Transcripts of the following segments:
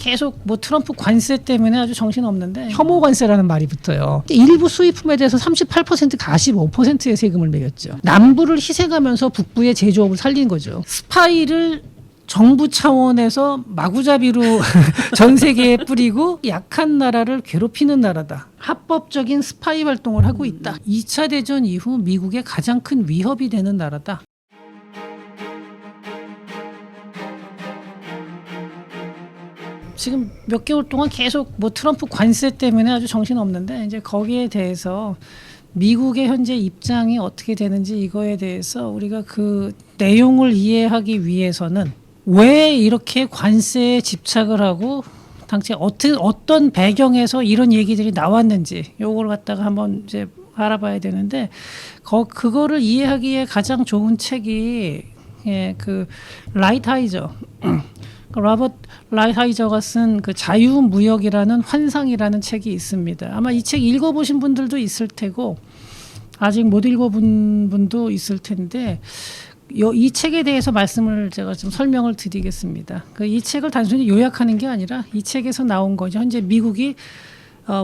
계속 뭐 트럼프 관세 때문에 아주 정신없는데 혐오 관세라는 말이 붙어요. 일부 수입품에 대해서 38%가 45%의 세금을 매겼죠. 남부를 희생하면서 북부의 제조업을 살린 거죠. 스파이를 정부 차원에서 마구잡이로 전 세계에 뿌리고 약한 나라를 괴롭히는 나라다. 합법적인 스파이 활동을 하고 있다. 2차 대전 이후 미국의 가장 큰 위협이 되는 나라다. 지금 몇 개월 동안 계속 뭐 트럼프 관세 때문에 아주 정신없는데 이제 거기에 대해서 미국의 현재 입장이 어떻게 되는지 이거에 대해서 우리가 그 내용을 이해하기 위해서는 왜 이렇게 관세에 집착을 하고 당시 어떤 배경에서 이런 얘기들이 나왔는지 요걸 갖다가 한번 이제 알아봐야 되는데 그거를 이해하기에 가장 좋은 책이 그 라이트하이저 로버트 라이트하이저가 쓴 그 자유무역이라는 환상이라는 책이 있습니다. 아마 이 책 읽어보신 분들도 있을 테고 아직 못 읽어본 분도 있을 텐데 이 책에 대해서 말씀을 제가 좀 설명을 드리겠습니다. 이 책을 단순히 요약하는 게 아니라 이 책에서 나온 거죠. 현재 미국이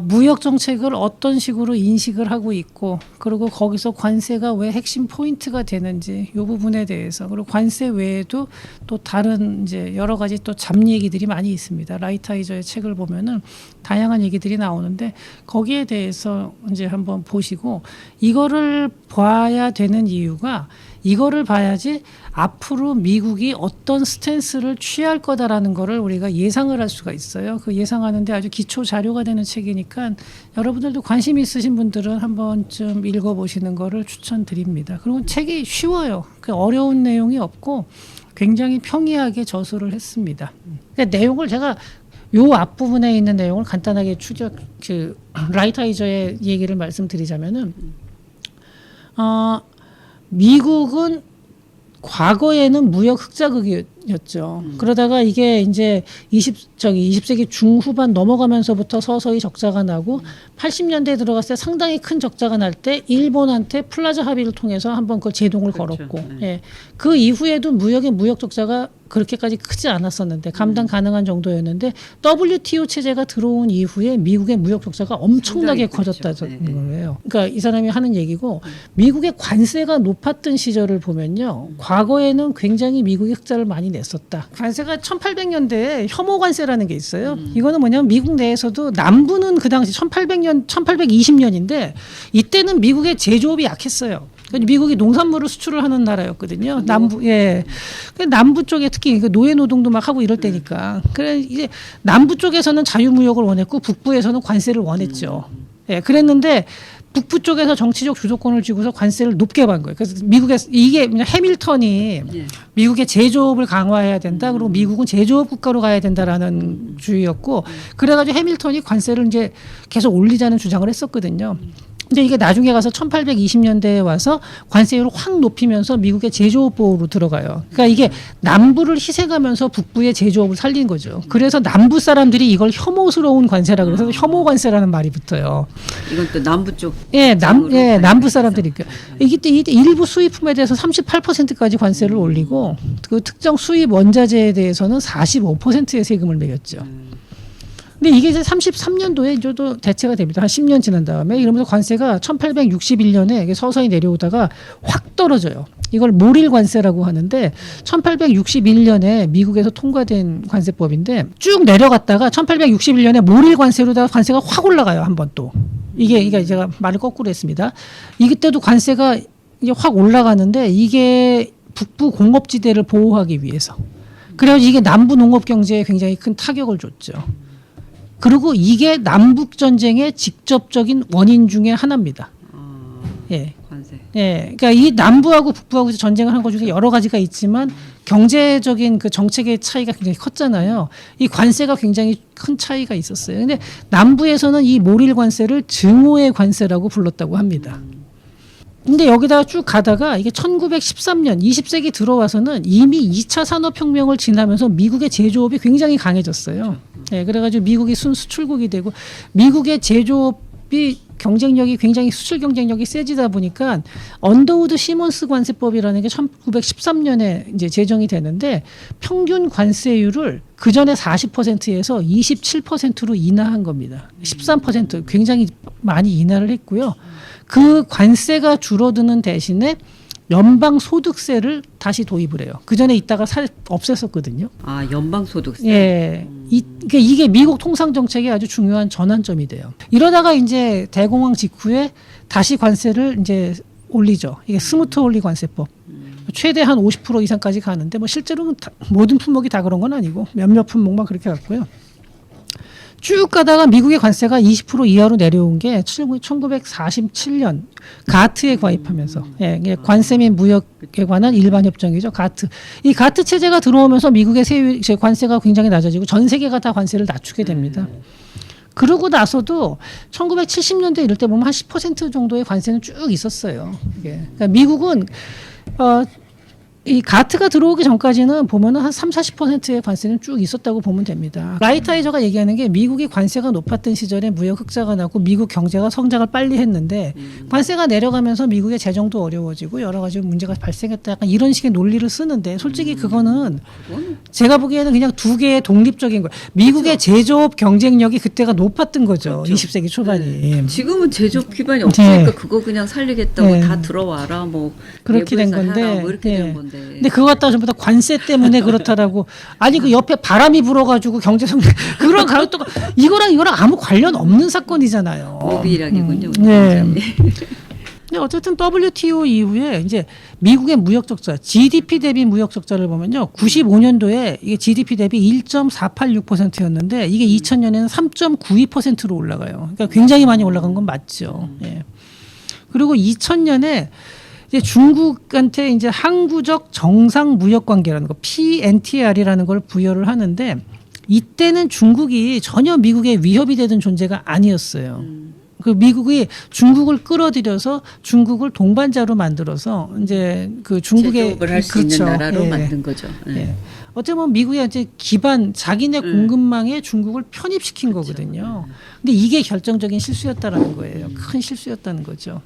무역 정책을 어떤 식으로 인식을 하고 있고 그리고 거기서 관세가 왜 핵심 포인트가 되는지 이 부분에 대해서 그리고 관세 외에도 또 다른 이제 여러 가지 또 잡 얘기들이 많이 있습니다. 라이트하이저의 책을 보면은 다양한 얘기들이 나오는데 거기에 대해서 이제 한번 보시고 이거를 봐야 되는 이유가 이거를 봐야지 앞으로 미국이 어떤 스탠스를 취할 거다라는 거를 우리가 예상을 할 수가 있어요. 그 예상하는데 아주 기초 자료가 되는 책이니까 여러분들도 관심 있으신 분들은 한 번쯤 읽어보시는 거를 추천드립니다. 그리고 책이 쉬워요. 어려운 내용이 없고 굉장히 평이하게 저술을 했습니다. 그러니까 내용을 제가 요 앞부분에 있는 내용을 간단하게 라이트하이저의 얘기를 말씀드리자면은 미국은 과거에는 무역 흑자극이었죠. 그러다가 이게 이제 20세기 중후반 넘어가면서부터 서서히 적자가 나고 80년대에 들어갔을 때 상당히 큰 적자가 날 때 일본한테 플라자 합의를 통해서 한번 그 제동을 걸었고 예. 그 이후에도 무역 적자가 그렇게까지 크지 않았었는데 감당 가능한 정도였는데 WTO 체제가 들어온 이후에 미국의 무역 적자가 엄청나게 커졌다는 거예요. 그러니까 이 사람이 하는 얘기고 미국의 관세가 높았던 시절을 보면요. 과거에는 굉장히 미국이 흑자를 많이 냈었다. 관세가 1800년대에 혐오 관세라는 게 있어요. 이거는 뭐냐면 미국 내에서도 남부는 그 당시 1820년인데 이때는 미국의 제조업이 약했어요. 미국이 농산물을 수출을 하는 나라였거든요. 남부, 예. 남부 쪽에 특히 노예 노동도 막 하고 이럴 때니까. 그래, 이제 남부 쪽에서는 자유무역을 원했고 북부에서는 관세를 원했죠. 예. 그랬는데 북부 쪽에서 정치적 주도권을 쥐고서 관세를 높게 받은 거예요. 그래서 이게 해밀턴이 미국의 제조업을 강화해야 된다. 그리고 미국은 제조업 국가로 가야 된다라는 주의였고 그래가지고 해밀턴이 관세를 이제 계속 올리자는 주장을 했었거든요. 근데 이게 나중에 가서 1820년대에 와서 관세율을 확 높이면서 미국의 제조업 보호로 들어가요. 그러니까 이게 남부를 희생하면서 북부의 제조업을 살린 거죠. 그래서 남부 사람들이 이걸 혐오스러운 관세라 그래서 혐오 관세라는 말이 붙어요. 이건 또 남부 쪽. 남부 사람들이 이게 일부 수입품에 대해서 38%까지 관세를 올리고 그 특정 수입 원자재에 대해서는 45%의 세금을 매겼죠. 근데 이게 이제 33년도에 저도 대체가 됩니다. 한 10년 지난 다음에 이러면서 관세가 1861년에 서서히 내려오다가 확 떨어져요. 이걸 몰일 관세라고 하는데 1861년에 미국에서 통과된 관세법인데 쭉 내려갔다가 1861년에 몰일 관세로다가 관세가 확 올라가요. 한 번 또. 이게 제가 말을 거꾸로 했습니다. 이때도 관세가 이제 확 올라가는데 이게 북부 공업지대를 보호하기 위해서. 그래서 이게 남부 농업 경제에 굉장히 큰 타격을 줬죠. 그리고 이게 남북 전쟁의 직접적인 원인 중에 하나입니다. 예. 관세. 예. 그러니까 이 남부하고 북부하고 전쟁을 한 것 중에 여러 가지가 있지만 경제적인 그 정책의 차이가 굉장히 컸잖아요. 이 관세가 굉장히 큰 차이가 있었어요. 근데 남부에서는 이 몰일 관세를 증오의 관세라고 불렀다고 합니다. 근데 여기다가 쭉 가다가 이게 1913년 20세기 들어와서는 이미 2차 산업혁명을 지나면서 미국의 제조업이 굉장히 강해졌어요. 네, 그래가지고 미국이 순수출국이 되고 미국의 제조업 미국이 경쟁력이 굉장히 수출 경쟁력이 세지다 보니까 언더우드 시몬스 관세법이라는 게 1913년에 이제 제정이 되는데 평균 관세율을 그 전에 40%에서 27%로 인하한 겁니다. 13% 굉장히 많이 인하를 했고요. 그 관세가 줄어드는 대신에 연방 소득세를 다시 도입을 해요. 그 전에 있다가 없앴었거든요. 아, 연방 소득세. 예. 그러니까 이게 미국 통상 정책의 아주 중요한 전환점이 돼요. 이러다가 이제 대공황 직후에 다시 관세를 이제 올리죠. 이게 스무트 홀리 관세법. 최대 한 50% 이상까지 가는데 뭐 실제로는 모든 품목이 다 그런 건 아니고 몇몇 품목만 그렇게 갔고요. 쭉 가다가 미국의 관세가 20% 이하로 내려온 게 1947년 가트에 가입하면서 이게 관세 및 무역에 관한 일반 협정이죠. 가트. 이 가트 체제가 들어오면서 미국의 관세가 굉장히 낮아지고 전 세계가 다 관세를 낮추게 됩니다. 그러고 나서도 1970년대 이럴 때 보면 한 10% 정도의 관세는 쭉 있었어요. 그러니까 미국은 이 가트가 들어오기 전까지는 보면은 한 30-40%의 관세는 쭉 있었다고 보면 됩니다. 라이트하이저가 얘기하는 게 미국이 관세가 높았던 시절에 무역 흑자가 나고 미국 경제가 성장을 빨리 했는데 관세가 내려가면서 미국의 재정도 어려워지고 여러 가지 문제가 발생했다. 약간 이런 식의 논리를 쓰는데 솔직히 그거는 제가 보기에는 그냥 두 개의 독립적인 거예요. 미국의 그렇죠. 제조업 경쟁력이 그때가 높았던 거죠. 그렇죠. 20세기 초반이. 네. 지금은 제조업 기반이 없으니까 네. 그거 그냥 살리겠다고 네. 다 들어와라. 뭐 그렇게 된 건데. 하라, 뭐 이렇게 된 건데. 근데 그거 갖다가 전부 다 관세 때문에 그렇다라고 아니 그 옆에 바람이 불어가지고 경제 성장 그런 가격도가 이거랑 아무 관련 없는 사건이잖아요. 무비일학이군요. 네. 근데 어쨌든 WTO 이후에 이제 미국의 무역 적자, GDP 대비 무역 적자를 보면요, 95년도에 이게 GDP 대비 1.486%였는데 이게 2000년에는 3.92%로 올라가요. 그러니까 굉장히 많이 올라간 건 맞죠. 예. 그리고 2000년에 이제 중국한테 이제 항구적 정상 무역 관계라는 거 PNTR이라는 걸 부여를 하는데 이때는 중국이 전혀 미국에 위협이 되는 존재가 아니었어요. 그 미국이 중국을 끌어들여서 중국을 동반자로 만들어서 이제 그 중국의 제조업을 할 수 그렇죠. 있는 나라로 예. 만든 거죠. 예. 예. 어떻게 보면 미국의 이제 기반 자기네 공급망에 중국을 편입시킨 그렇죠. 거거든요. 근데 이게 결정적인 실수였다라는 거예요. 큰 실수였다는 거죠.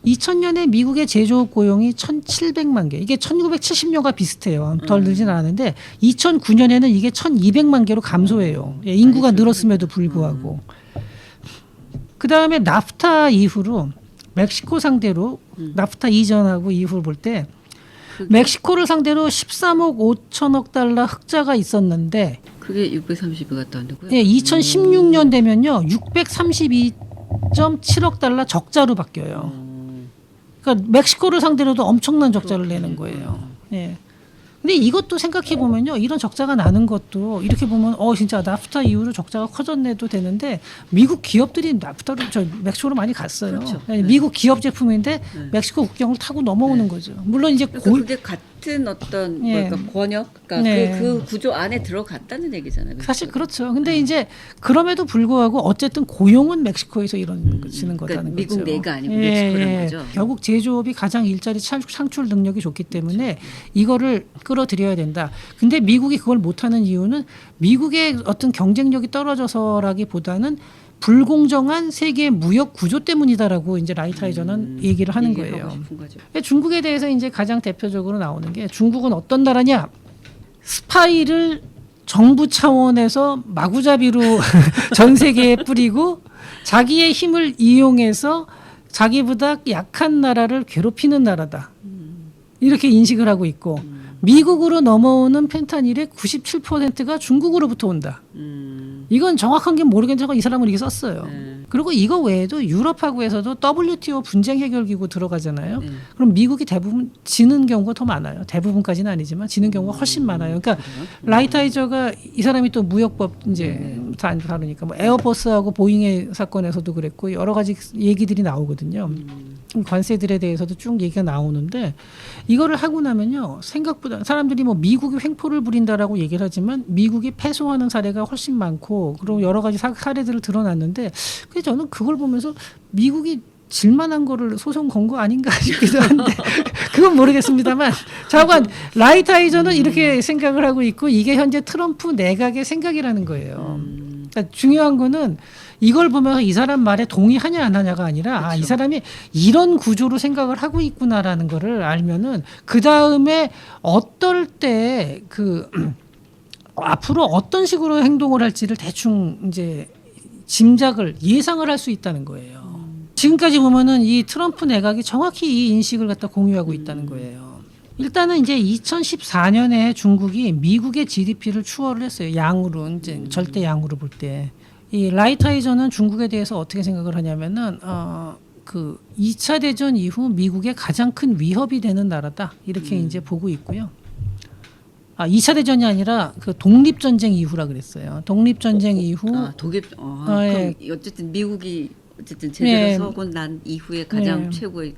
2000년에 미국의 제조업 고용이 1,700만 개. 이게 1970년과 비슷해요. 덜 늘진 않았는데 2009년에는 이게 1,200만 개로 감소해요. 예, 인구가 늘었음에도 불구하고. 그다음에 나프타 이후로 멕시코 상대로 나프타 이전하고 이후를 볼 때 멕시코를 상대로 13억 5천억 달러 흑자가 있었는데 그게 630이 갔다 왔다고요? 예, 2016년 되면요. 632.7억 달러 적자로 바뀌어요. 그러니까 멕시코를 상대로도 엄청난 적자를 내는 거예요. 예. 근데 이것도 생각해 보면요, 이런 적자가 나는 것도 이렇게 보면 진짜 나프타 이후로 적자가 커졌네도 되는데 미국 기업들이 나프타로 멕시코로 많이 갔어요. 그렇죠. 미국 기업 제품인데 멕시코 국경을 타고 넘어오는 거죠. 물론 이제 그러니까 그게 같은 어떤 뭐랄까 번역, 그러니까 그 구조 안에 들어갔다는 얘기잖아요. 사실 그렇죠. 근데 이제 그럼에도 불구하고 어쨌든 고용은 멕시코에서 이루어지는 거라는 미국 거죠. 내가 아니고 멕시코라는 거죠. 결국 제조업이 가장 일자리 창출 능력이 좋기 때문에 이거를 끌어들여야 된다. 근데 미국이 그걸 못하는 이유는 미국의 어떤 경쟁력이 떨어져서라기보다는 불공정한 세계 무역 구조 때문이다라고 이제 라이트하이저는 얘기를 하는 거예요. 중국에 대해서 이제 가장 대표적으로 나오는 게 중국은 어떤 나라냐? 스파이를 정부 차원에서 마구잡이로 전 세계에 뿌리고 자기의 힘을 이용해서 자기보다 약한 나라를 괴롭히는 나라다. 이렇게 인식을 하고 있고 미국으로 넘어오는 펜타닐의 97%가 중국으로부터 온다. 이건 정확한 게 모르겠지만 이 사람은 이렇게 썼어요. 그리고 이거 외에도 유럽하고에서도 WTO 분쟁 해결 기구 들어가잖아요. 그럼 미국이 대부분 지는 경우가 더 많아요. 대부분까지는 아니지만 지는 경우가 훨씬 많아요. 그러니까 라이트하이저가 이 사람이 또 무역법 이제 다루니까 뭐 에어버스하고 보잉의 사건에서도 그랬고 여러 가지 얘기들이 나오거든요. 관세들에 대해서도 쭉 얘기가 나오는데 이거를 하고 나면요, 생각보다 사람들이 뭐 미국이 횡포를 부린다라고 얘기를 하지만 미국이 패소하는 사례가 훨씬 많고 그리고 여러 가지 사례들을 드러났는데 그래서 저는 그걸 보면서 미국이 질만한 거를 소송 건 거 아닌가 싶기도 한데 그건 모르겠습니다만 자관 라이트하이저는 이렇게 생각을 하고 있고 이게 현재 트럼프 내각의 생각이라는 거예요. 그러니까 중요한 거는 이걸 보면서 이 사람 말에 동의하냐 안 하냐가 아니라 그렇죠. 이 사람이 이런 구조로 생각을 하고 있구나라는 거를 알면은 그 다음에 어떨 때 그 앞으로 어떤 식으로 행동을 할지를 대충 이제 짐작을 예상을 할 수 있다는 거예요. 지금까지 보면은 이 트럼프 내각이 정확히 이 인식을 갖다 공유하고 있다는 거예요. 일단은 이제 2014년에 중국이 미국의 GDP를 추월을 했어요. 양으로 이제 절대 양으로 볼 때. 이 라이트하이저는 중국에 대해서 어떻게 생각을 하냐면은 그 2차 대전 이후 미국의 가장 큰 위협이 되는 나라다. 이렇게 이제 보고 있고요. 2차 대전이 아니라 그 독립전쟁 이후라 그랬어요. 독립전쟁 이후. 그럼 어쨌든 미국이 어쨌든 제대로 서고 난 이후에 가장 최고의.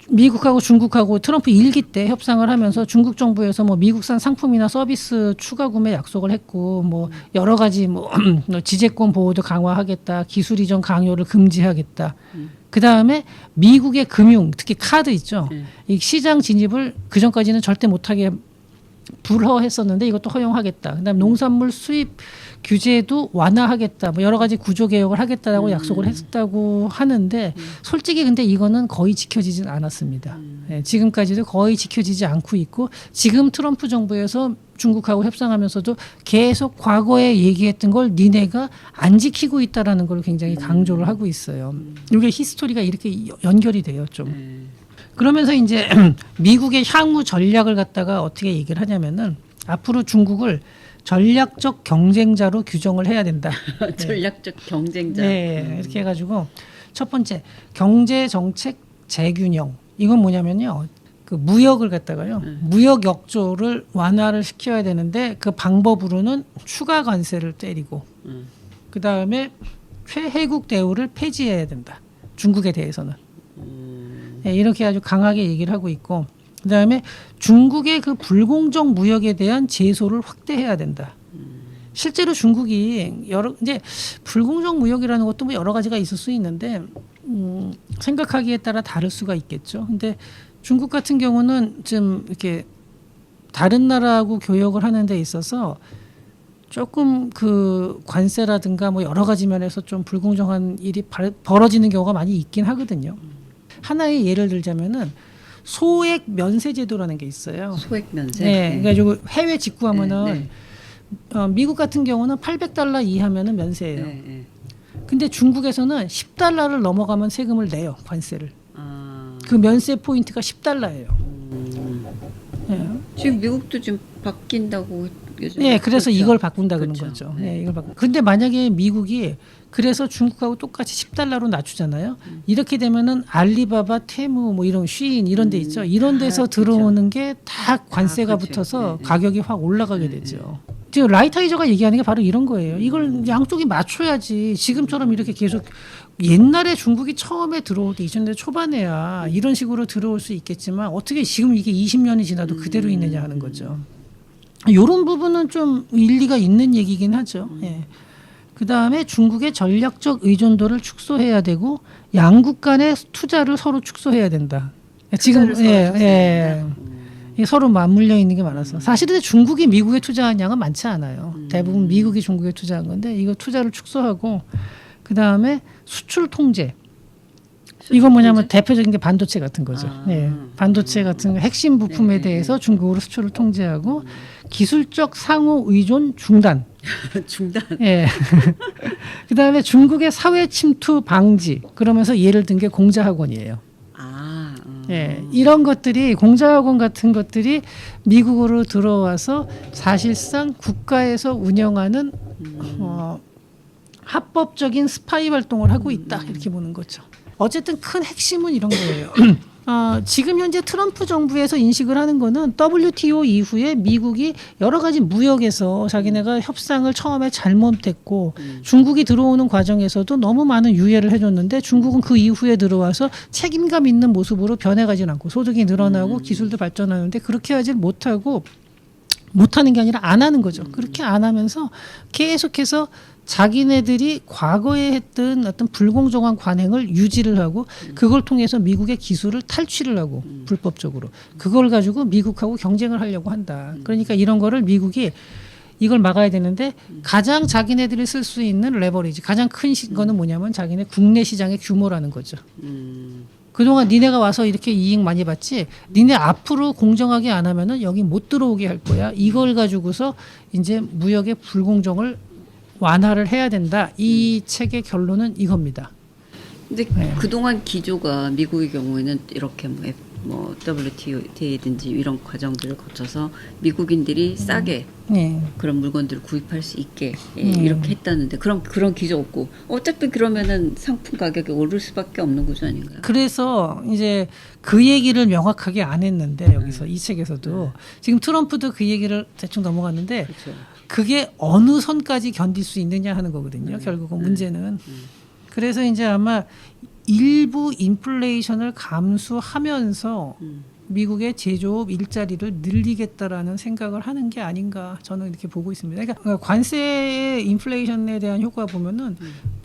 미국하고 중국하고 트럼프 1기 때 협상을 하면서 중국 정부에서 뭐 미국산 상품이나 서비스 추가 구매 약속을 했고 뭐 여러 가지 뭐 지재권 보호도 강화하겠다, 기술 이전 강요를 금지하겠다. 그 다음에 미국의 금융, 특히 카드 있죠. 이 시장 진입을 그 전까지는 절대 못하게 불허했었는데 이것도 허용하겠다. 그다음에 농산물 수입 규제도 완화하겠다. 뭐 여러 가지 구조 개혁을 하겠다라고 약속을 했다고 하는데 솔직히 근데 이거는 거의 지켜지진 않았습니다. 네, 지금까지도 거의 지켜지지 않고 있고 지금 트럼프 정부에서 중국하고 협상하면서도 계속 과거에 얘기했던 걸 니네가 안 지키고 있다라는 걸 굉장히 강조를 하고 있어요. 이게 히스토리가 이렇게 연결이 돼요, 좀. 그러면서 이제 미국의 향후 전략을 갖다가 어떻게 얘기를 하냐면은 앞으로 중국을 전략적 경쟁자로 규정을 해야 된다. 전략적 경쟁자. 네, 이렇게 해가지고 첫 번째 경제 정책 재균형. 이건 뭐냐면요, 그 무역을 갖다가요, 무역 역조를 완화를 시켜야 되는데 그 방법으로는 추가 관세를 때리고, 그 다음에 최혜국 대우를 폐지해야 된다. 중국에 대해서는. 네, 이렇게 아주 강하게 얘기를 하고 있고. 그다음에 중국의 그 불공정 무역에 대한 제소를 확대해야 된다. 실제로 중국이 이제 불공정 무역이라는 것도 뭐 여러 가지가 있을 수 있는데 생각하기에 따라 다를 수가 있겠죠. 근데 중국 같은 경우는 좀 이렇게 다른 나라하고 교역을 하는 데 있어서 조금 그 관세라든가 뭐 여러 가지 면에서 좀 불공정한 일이 벌어지는 경우가 많이 있긴 하거든요. 하나의 예를 들자면은 소액 면세 제도라는 게 있어요. 소액 면세. 네, 그래가지고 해외 직구하면은 미국 같은 경우는 $800 이하면은 면세예요. 근데 중국에서는 $10를 넘어가면 세금을 내요, 관세를. 그 면세 포인트가 $10예요. 지금 미국도 지금 바뀐다고. 네, 그래서 그렇죠. 이걸 바꾼다 그러는 그렇죠. 거죠. 네, 이걸 바꾼. 근데 만약에 미국이 그래서 중국하고 똑같이 $10로 낮추잖아요. 이렇게 되면은 알리바바, 테무, 뭐 이런 쉬인 이런 데 있죠. 이런 데서 들어오는 게 다 관세가 그렇죠. 붙어서 가격이 확 올라가게 되죠. 지금 라이트하이저가 얘기하는 게 바로 이런 거예요. 이걸 양쪽이 맞춰야지. 지금처럼 이렇게 계속 옛날에 중국이 처음에 들어올 때 2000년대 초반에야 이런 식으로 들어올 수 있겠지만 어떻게 지금 이게 20년이 지나도 그대로 있느냐 하는 거죠. 이런 부분은 좀 일리가 있는 얘기긴 하죠. 예. 그 다음에 중국의 전략적 의존도를 축소해야 되고 양국 간의 투자를 서로 축소해야 된다. 지금 서로 맞물려 있는 게 많아서 사실은 중국이 미국에 투자한 양은 많지 않아요. 대부분 미국이 중국에 투자한 건데 이거 투자를 축소하고 그 다음에 수출 통제. 이건 뭐냐면 대표적인 게 반도체 같은 거죠. 네, 반도체 같은 핵심 부품에 대해서 중국으로 수출을 통제하고 기술적 상호 의존 중단. 중단. 예. 그다음에 중국의 사회 침투 방지. 그러면서 예를 든 게 공자학원이에요. 예, 이런 것들이 공자학원 같은 것들이 미국으로 들어와서 사실상 국가에서 운영하는 합법적인 스파이 활동을 하고 있다 이렇게 보는 거죠. 어쨌든 큰 핵심은 이런 거예요. 지금 현재 트럼프 정부에서 인식을 하는 거는 WTO 이후에 미국이 여러 가지 무역에서 자기네가 협상을 처음에 잘못했고 중국이 들어오는 과정에서도 너무 많은 유예를 해줬는데 중국은 그 이후에 들어와서 책임감 있는 모습으로 변해가지는 않고 소득이 늘어나고 기술도 발전하는데 그렇게 하지 못하는 게 아니라 안 하는 거죠. 그렇게 안 하면서 계속해서 자기네들이 과거에 했던 어떤 불공정한 관행을 유지를 하고 그걸 통해서 미국의 기술을 탈취를 하고 불법적으로 그걸 가지고 미국하고 경쟁을 하려고 한다. 그러니까 이런 거를 미국이 이걸 막아야 되는데 가장 자기네들이 쓸 수 있는 레버리지 가장 큰 거는 뭐냐면 자기네 국내 시장의 규모라는 거죠. 그동안 니네가 와서 이렇게 이익 많이 봤지 니네 앞으로 공정하게 안 하면은 여기 못 들어오게 할 거야. 이걸 가지고서 이제 무역의 불공정을 완화를 해야 된다. 이 책의 결론은 이겁니다. 근데 그동안 기조가 미국의 경우에는 이렇게 뭐 WTO든지 이런 과정들을 거쳐서 미국인들이 싸게 그런 물건들을 구입할 수 있게 이렇게 했다는데 그런 기조 없고 어차피 그러면은 상품 가격이 오를 수밖에 없는 구조 아닌가요? 그래서 이제 그 얘기를 명확하게 안 했는데 여기서 이 책에서도 지금 트럼프도 그 얘기를 대충 넘어갔는데 그렇죠. 그게 어느 선까지 견딜 수 있느냐 하는 거거든요. 결국은 문제는. 그래서 이제 아마 일부 인플레이션을 감수하면서 미국의 제조업 일자리를 늘리겠다라는 생각을 하는 게 아닌가 저는 이렇게 보고 있습니다. 그러니까 관세의 인플레이션에 대한 효과 보면은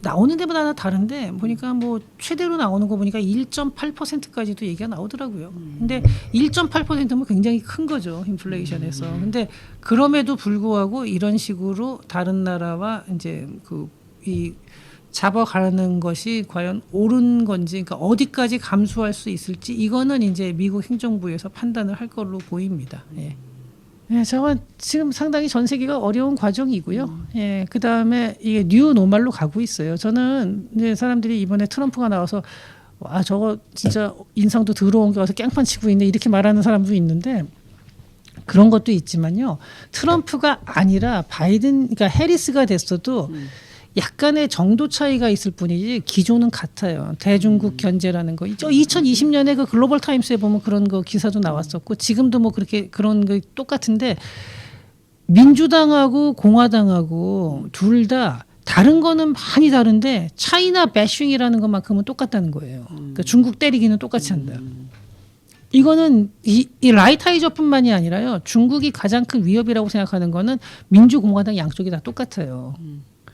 나오는 데마다 다른데 보니까 뭐 최대로 나오는 거 보니까 1.8%까지도 얘기가 나오더라고요. 근데 1.8%면 굉장히 큰 거죠 인플레이션에서. 근데 그럼에도 불구하고 이런 식으로 다른 나라와 이제 이 잡아가는 것이 과연 옳은 건지, 그러니까 어디까지 감수할 수 있을지 이거는 이제 미국 행정부에서 판단을 할 걸로 보입니다. 예. 예, 저건 지금 상당히 전 세계가 어려운 과정이고요. 예, 그 다음에 이게 뉴 노멀로 가고 있어요. 저는 이제 사람들이 이번에 트럼프가 나와서 와 저거 진짜 인상도 더러운 게 와서 깽판 치고 있네 이렇게 말하는 사람도 있는데. 그런 것도 있지만요. 트럼프가 아니라 바이든, 그러니까 해리스가 됐어도. 약간의 정도 차이가 있을 뿐이지 기조는 같아요. 대중국 견제라는 거. 2020년에 그 글로벌 타임스에 보면 그런 거 기사도 나왔었고 지금도 뭐 그렇게 그런 거 똑같은데 민주당하고 공화당하고 둘 다 다른 거는 많이 다른데 차이나 배싱이라는 것만큼은 똑같다는 거예요. 그러니까 중국 때리기는 똑같이 한다. 이거는 이 라이타이저뿐만이 아니라요. 중국이 가장 큰 위협이라고 생각하는 거는 민주공화당 양쪽이 다 똑같아요.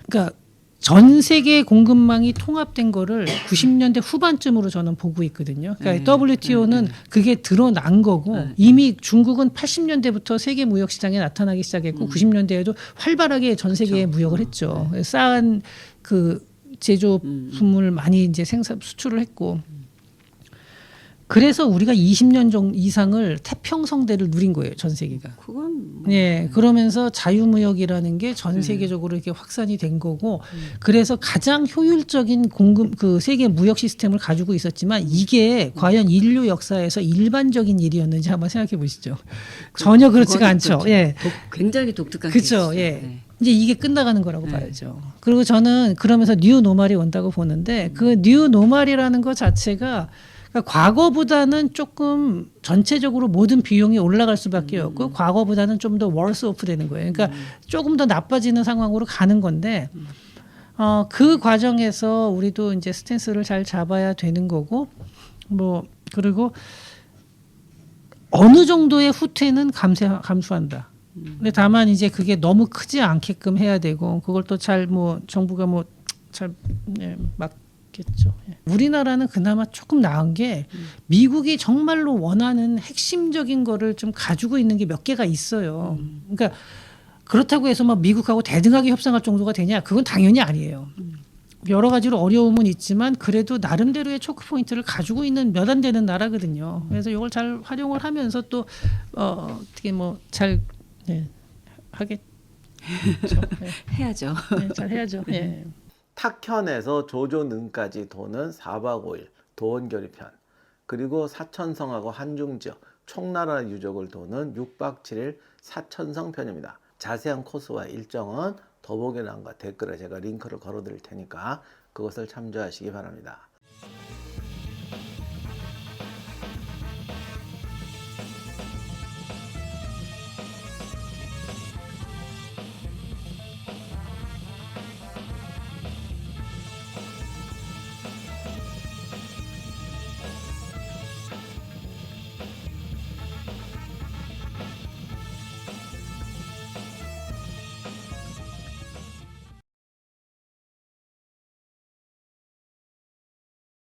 그러니까 전 세계 공급망이 통합된 거를 90년대 후반쯤으로 저는 보고 있거든요. 그러니까 WTO는 그게 드러난 거고 이미 중국은 80년대부터 세계 무역 시장에 나타나기 시작했고 90년대에도 활발하게 전 세계에 무역을 했죠. 쌓은 그 제조품을 많이 이제 수출을 했고. 그래서 우리가 20년 이상을 태평성대를 누린 거예요, 전 세계가. 그건 예, 그러면서 자유무역이라는 게 전 세계적으로 이렇게 확산이 된 거고, 그래서 가장 효율적인 그 세계 무역 시스템을 가지고 있었지만 이게 과연 인류 역사에서 일반적인 일이었는지 한번 생각해 보시죠. 전혀 그렇지가 않죠. 예, 굉장히 독특한 그렇죠. 케이스죠. 예. 이제 이게 끝나가는 거라고 봐야죠. 그리고 저는 그러면서 뉴 노멀이 온다고 보는데 그 뉴 노멀이라는 것 자체가 그러니까 과거보다는 조금 전체적으로 모든 비용이 올라갈 수밖에 없고 과거보다는 좀 더 월스 오프 되는 거예요. 그러니까 조금 더 나빠지는 상황으로 가는 건데 그 과정에서 우리도 이제 스탠스를 잘 잡아야 되는 거고 뭐 그리고 어느 정도의 후퇴는 감수한다. 근데 다만 이제 그게 너무 크지 않게끔 해야 되고 그걸 또 잘 뭐 정부가 뭐 잘 막 겠죠. 우리나라는 그나마 조금 나은 게 미국이 정말로 원하는 핵심적인 거를 좀 가지고 있는 게 몇 개가 있어요. 그러니까 그렇다고 해서 막 미국하고 대등하게 협상할 정도가 되냐? 그건 당연히 아니에요. 여러 가지로 어려움은 있지만 그래도 나름대로의 초크 포인트를 가지고 있는 몇 안 되는 나라거든요. 그래서 이걸 잘 활용을 하면서 또 어떻게 뭐 잘 하겠죠. 해야죠. 잘 해야죠. 탁현에서 조조능까지 도는 4박 5일 도원결의편, 그리고 사천성하고 한중지역 총나라 유적을 도는 6박 7일 사천성편입니다. 자세한 코스와 일정은 더보기란과 댓글에 제가 링크를 걸어 드릴 테니까 그것을 참조하시기 바랍니다.